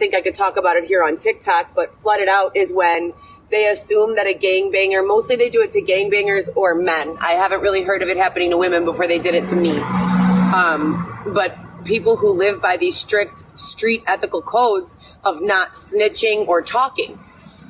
think I could talk about it here on TikTok, but flooded out is when they assume that a gangbanger, mostly they do it to gangbangers or men. I haven't really heard of it happening to women before they did it to me. But people who live by these strict street ethical codes of not snitching or talking.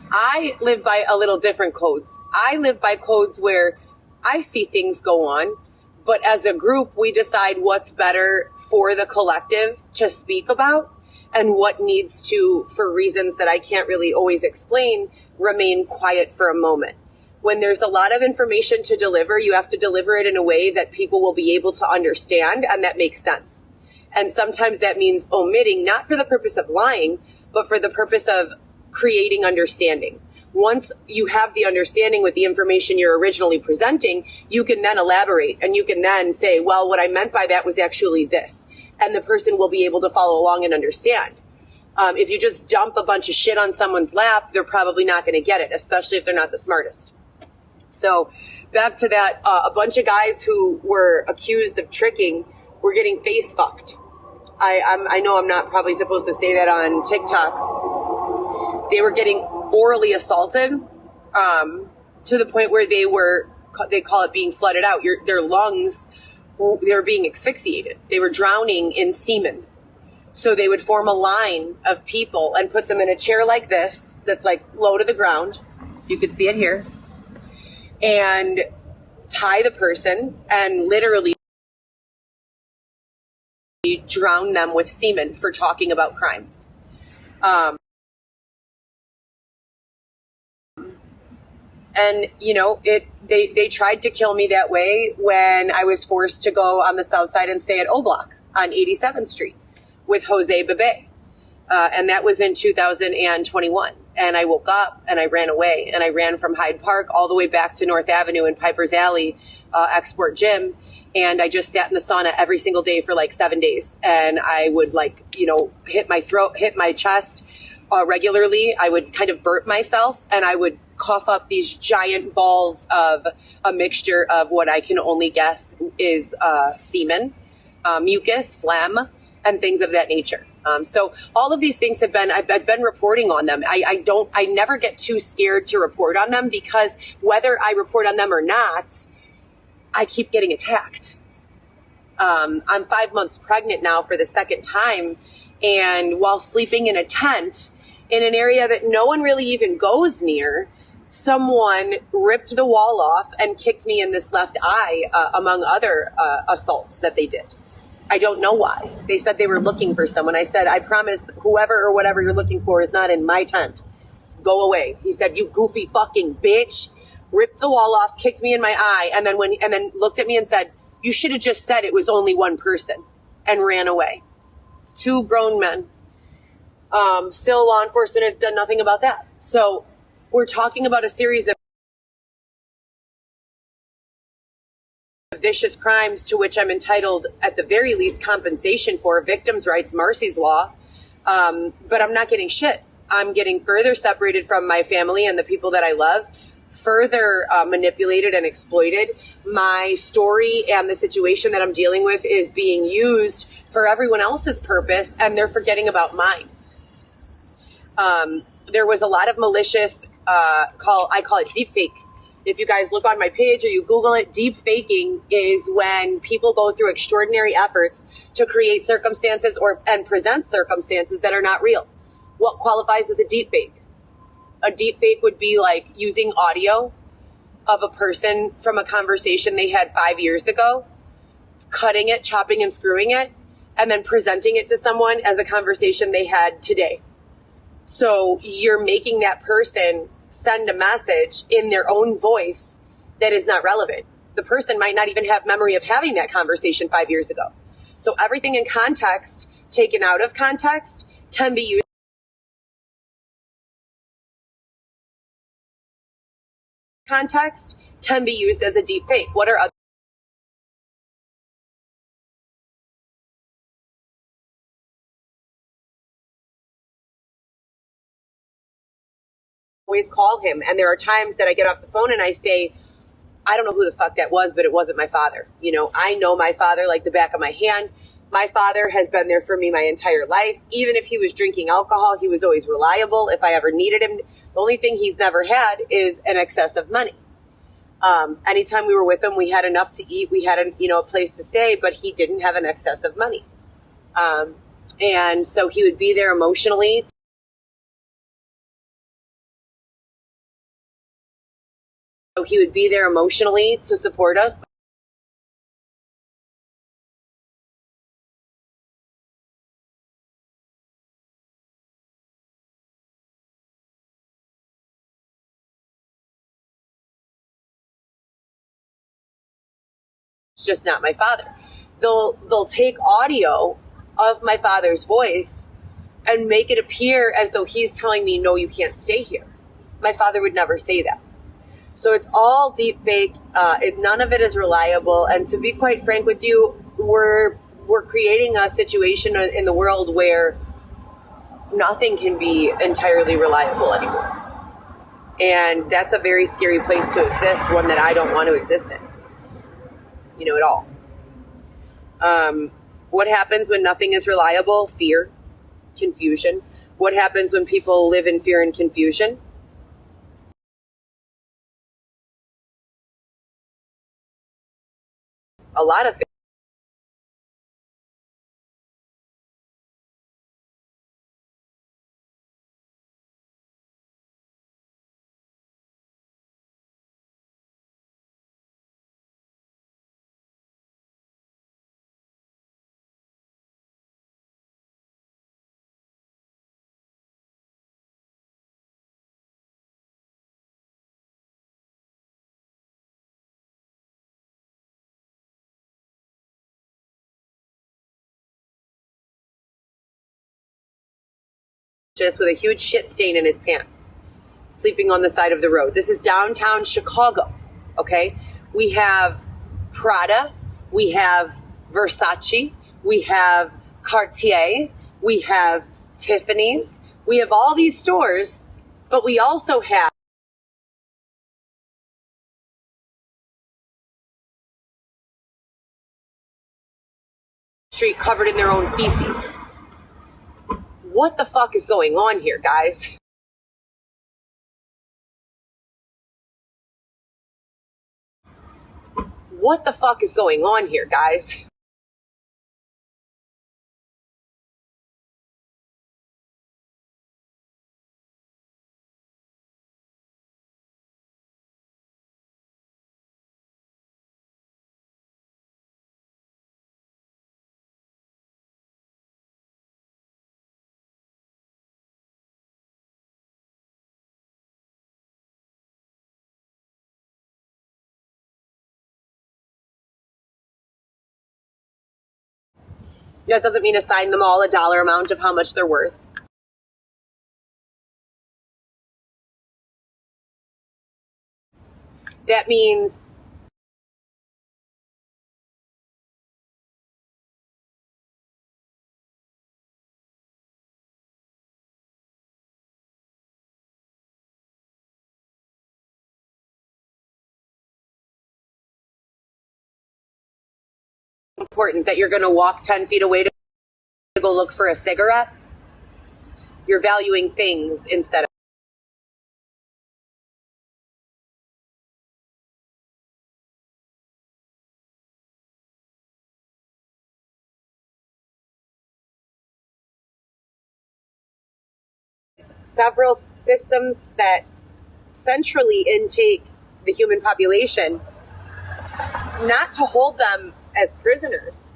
I live by a little different codes. I live by codes where I see things go on, but as a group, we decide what's better for the collective to speak about and what needs to, for reasons that I can't really always explain, remain quiet for a moment. When there's a lot of information to deliver, you have to deliver it in a way that people will be able to understand and that makes sense. And sometimes that means omitting, not for the purpose of lying, but for the purpose of creating understanding. Once you have the understanding with the information you're originally presenting, you can then elaborate and you can then say, well, what I meant by that was actually this. And the person will be able to follow along and understand. If you just dump a bunch of shit on someone's lap, they're probably not going to get it, especially if they're not the smartest. So back to that, a bunch of guys who were accused of tricking were getting face fucked. I know I'm not probably supposed to say that on TikTok. They were getting orally assaulted to the point where they call it being flooded out. Their lungs, they were being asphyxiated. They were drowning in semen. So they would form a line of people and put them in a chair like this that's like low to the ground. You can see it here. And tie the person and literally drown them with semen for talking about crimes. And, you know, they tried to kill me that way when I was forced to go on the south side and stay at O Block on 87th Street with Jose Bebe. And that was in 2021. And I woke up and I ran away. And I ran from Hyde Park all the way back to North Avenue in Piper's Alley, Export Gym. And I just sat in the sauna every single day for like 7 days. And I would hit my throat, hit my chest regularly. I would kind of burp myself and I would cough up these giant balls of a mixture of what I can only guess is semen, mucus, phlegm, and things of that nature. So all of these things I've been reporting on them. I never get too scared to report on them because whether I report on them or not, I keep getting attacked. I'm 5 months pregnant now for the second time. And while sleeping in a tent in an area that no one really even goes near, someone ripped the wall off and kicked me in this left eye, among other assaults that they did. I don't know why. They said they were looking for someone. I said, I promise whoever or whatever you're looking for is not in my tent. Go away. He said, you goofy fucking bitch. Ripped the wall off, kicked me in my eye, and then looked at me and said, you should have just said it was only one person, and ran away. 2 grown men. Still law enforcement have done nothing about that. So we're talking about a series of vicious crimes to which I'm entitled, at the very least, compensation for, victims' rights, Marcy's Law. But I'm not getting shit. I'm getting further separated from my family and the people that I love, further manipulated and exploited. My story and the situation that I'm dealing with is being used for everyone else's purpose, and they're forgetting about mine. There was a lot of malicious, I call it deep fake. If you guys look on my page or you Google it, deep faking is when people go through extraordinary efforts to create circumstances and present circumstances that are not real. What qualifies as a deep fake? A deep fake would be like using audio of a person from a conversation they had 5 years ago, cutting it, chopping and screwing it, and then presenting it to someone as a conversation they had today. So you're making that person send a message in their own voice that is not relevant. The person might not even have memory of having that conversation 5 years ago. So everything in context, taken out of context, can be used. Context can be used as a deep fake. What are other always call him? And there are times that I get off the phone and I say, I don't know who the fuck that was, but it wasn't my father. You know, I know my father like the back of my hand. My father has been there for me my entire life. Even if he was drinking alcohol, he was always reliable if I ever needed him. The only thing he's never had is an excess of money. Anytime we were with him, we had enough to eat. We had a place to stay, but he didn't have an excess of money. And so he would be there emotionally. To support us. It's just not my father. They'll take audio of my father's voice and make it appear as though he's telling me, no, you can't stay here. My father would never say that. So it's all deep fake. None of it is reliable. And to be quite frank with you, we're creating a situation in the world where nothing can be entirely reliable anymore. And that's a very scary place to exist, one that I don't want to exist in, at all. What happens when nothing is reliable? Fear, confusion. What happens when people live in fear and confusion? A lot of things. Just with a huge shit stain in his pants, sleeping on the side of the road. This is downtown Chicago, okay? We have Prada, we have Versace, we have Cartier, we have Tiffany's, we have all these stores, but we also have street covered in their own feces. What the fuck is going on here, guys? What the fuck is going on here, guys? That doesn't mean assign them all a dollar amount of how much they're worth. That means important that you're going to walk 10 feet away to go look for a cigarette. You're valuing things instead of several systems that centrally intake the human population, not to hold them as prisoners,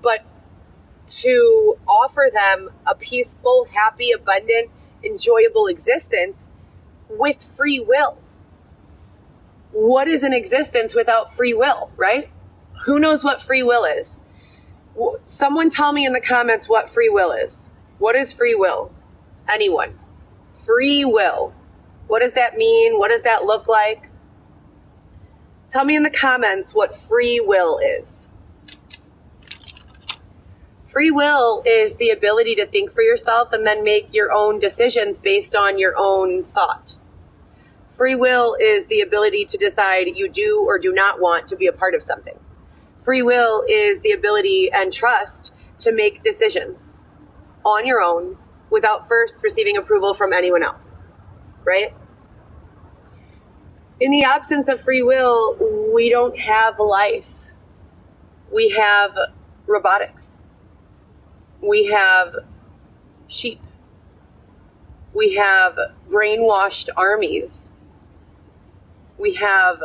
but to offer them a peaceful, happy, abundant, enjoyable existence with free will. What is an existence without free will, right? Who knows what free will is? Someone tell me in the comments what free will is. What is free will? Anyone? Free will. What does that mean? What does that look like? Tell me in the comments what free will is. Free will is the ability to think for yourself and then make your own decisions based on your own thought. Free will is the ability to decide you do or do not want to be a part of something. Free will is the ability and trust to make decisions on your own without first receiving approval from anyone else, right? In the absence of free will, we don't have life. We have robotics. We have sheep. We have brainwashed armies. We have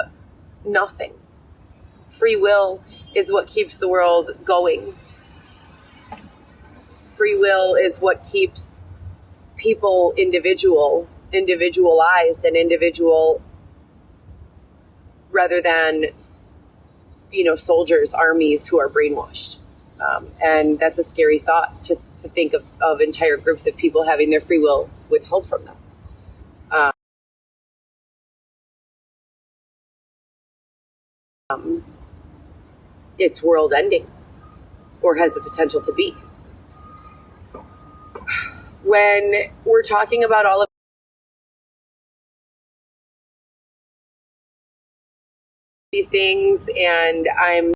nothing. Free will is what keeps the world going. Free will is what keeps people individualized and individual rather than, soldiers, armies who are brainwashed. And that's a scary thought to think of entire groups of people having their free will withheld from them. It's world ending, or has the potential to be. When we're talking about all of these things, and I'm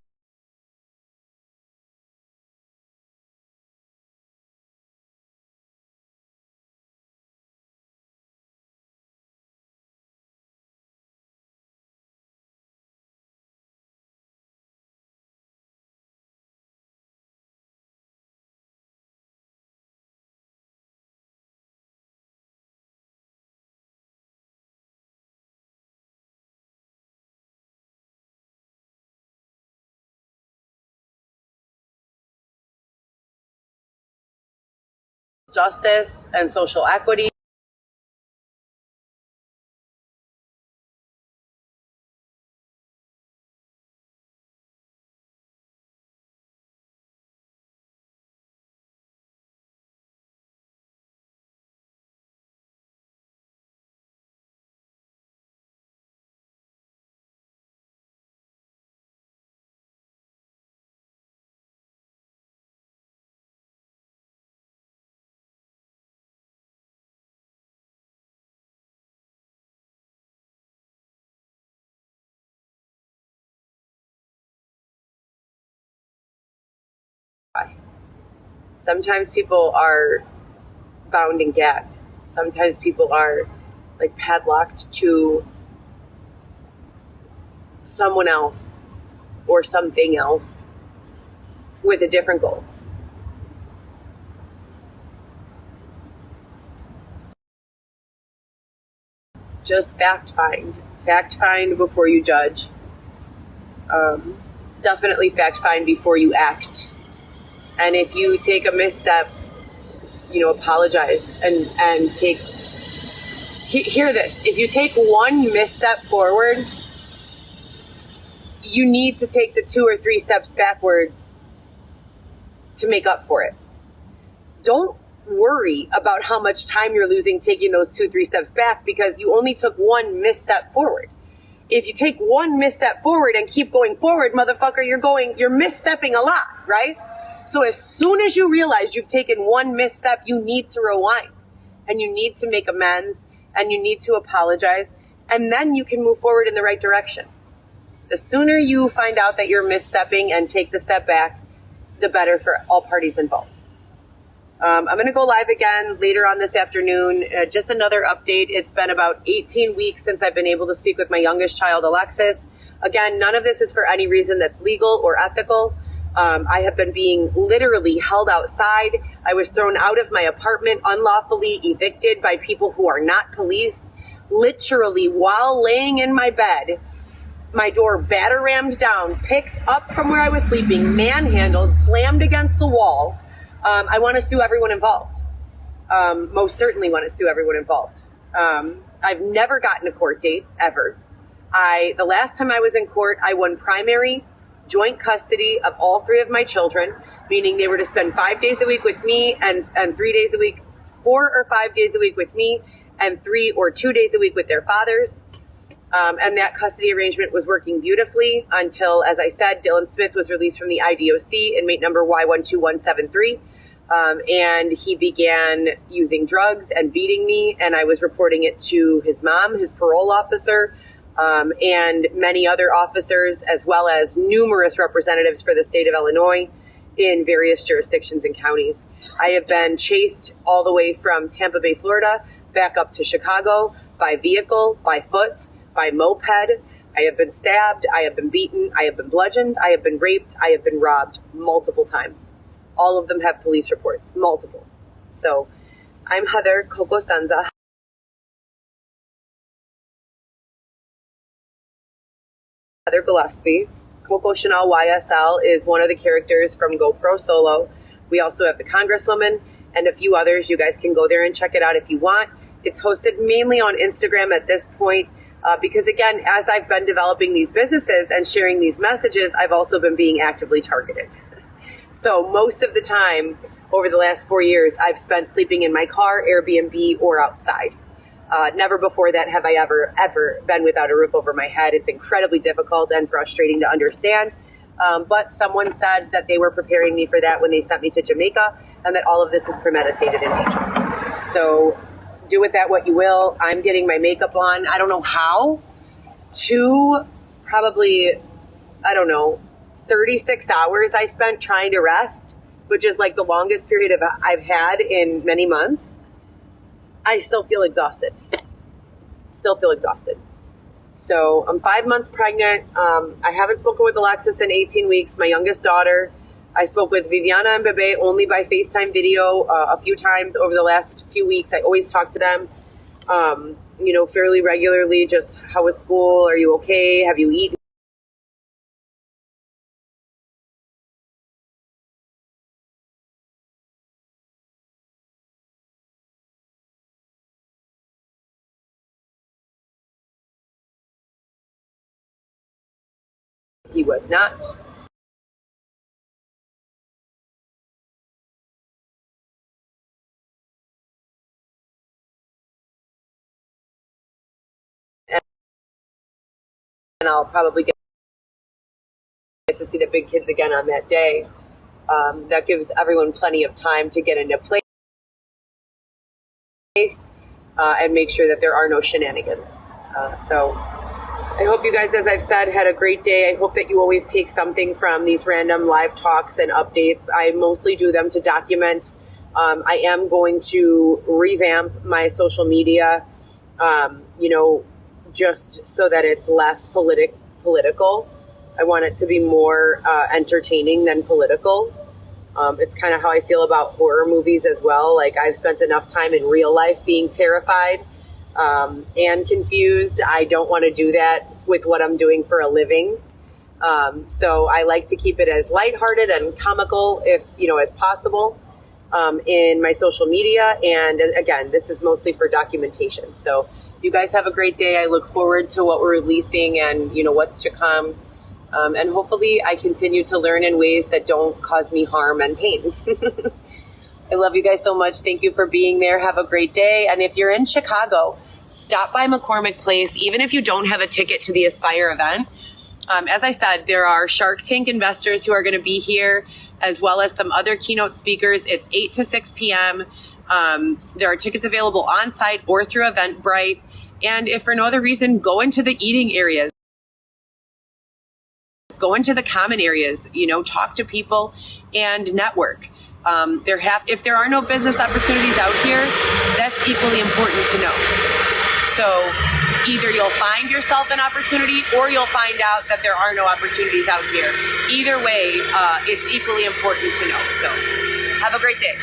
justice and social equity, sometimes people are bound and gagged. Sometimes people are like padlocked to someone else or something else with a different goal. Just fact find before you judge. Definitely fact find before you act. And if you take a misstep, apologize and hear this. If you take one misstep forward, you need to take the 2 or 3 steps backwards to make up for it. Don't worry about how much time you're losing taking those 2-3 steps back, because you only took one misstep forward. If you take one misstep forward and keep going forward, motherfucker, you're misstepping a lot, right? So as soon as you realize you've taken one misstep, you need to rewind and you need to make amends and you need to apologize, and then you can move forward in the right direction. The sooner you find out that you're misstepping and take the step back, the better for all parties involved. I'm going to go live again later on this afternoon. Just another update. It's been about 18 weeks since I've been able to speak with my youngest child, Alexis. Again, none of this is for any reason that's legal or ethical. I have been being literally held outside. I was thrown out of my apartment, unlawfully evicted by people who are not police. Literally, while laying in my bed, my door batter-rammed down, picked up from where I was sleeping, manhandled, slammed against the wall. I want to sue everyone involved. Most certainly want to sue everyone involved. I've never gotten a court date, ever. The last time I was in court, I won primary, joint custody of all 3 of my children, meaning they were to spend 5 days a week with me and 3 days a week, 4 or 5 days a week with me, and 3 or 2 days a week with their fathers. And that custody arrangement was working beautifully until, as I said, Dylan Smith was released from the IDOC, inmate number Y12173. And he began using drugs and beating me, and I was reporting it to his mom, his parole officer, and many other officers, as well as numerous representatives for the state of Illinois. in various jurisdictions and counties. I have been chased all the way from Tampa Bay, Florida, back up to Chicago by vehicle, by foot, by moped. I have been stabbed. I have been beaten. I have been bludgeoned. I have been raped. I have been robbed multiple times. All of them have police reports, multiple. So I'm Heather Coco Senza. Heather Gillespie. Coco Chanel YSL is one of the characters from GoPro Solo. We also have the Congresswoman and a few others. You guys can go there and check it out if you want. It's hosted mainly on Instagram at this point because, again, as I've been developing these businesses and sharing these messages, I've also been being actively targeted. So most of the time over the last 4 years, I've spent sleeping in my car, Airbnb, or outside. Never before that have I ever been without a roof over my head. It's incredibly difficult and frustrating to understand. But someone said that they were preparing me for that when they sent me to Jamaica, and that all of this is premeditated in nature. So do with that what you will. I'm getting my makeup on. I don't know how. Probably 36 hours I spent trying to rest, which is like the longest period I've had in many months. I still feel exhausted. So I'm 5 months pregnant. I haven't spoken with Alexis in 18 weeks, my youngest daughter. I spoke with Viviana and Bebe only by FaceTime video a few times over the last few weeks. I always talk to them, fairly regularly. Just, how was school? Are you okay? Have you eaten? He was not. And I'll probably get to see the big kids again on that day. That gives everyone plenty of time to get into place and make sure that there are no shenanigans. So I hope you guys, as I've said, had a great day. I hope that you always take something from these random live talks and updates. I mostly do them to document. I am going to revamp my social media, just so that it's less political. I want it to be more entertaining than political. It's kind of how I feel about horror movies as well. Like, I've spent enough time in real life being terrified and confused. I don't want to do that with what I'm doing for a living. So I like to keep it as lighthearted and comical as possible in my social media. And again, this is mostly for documentation. So you guys have a great day. I look forward to what we're releasing and, what's to come. And hopefully I continue to learn in ways that don't cause me harm and pain. I love you guys so much. Thank you for being there. Have a great day. And if you're in Chicago, stop by McCormick Place, even if you don't have a ticket to the Aspire event. As I said, there are Shark Tank investors who are going to be here, as well as some other keynote speakers. It's 8 to 6 p.m. There are tickets available on site or through Eventbrite. And if for no other reason, go into the eating areas. Go into the common areas, talk to people and network. If there are no business opportunities out here, that's equally important to know. So either you'll find yourself an opportunity or you'll find out that there are no opportunities out here. Either way, it's equally important to know. So have a great day.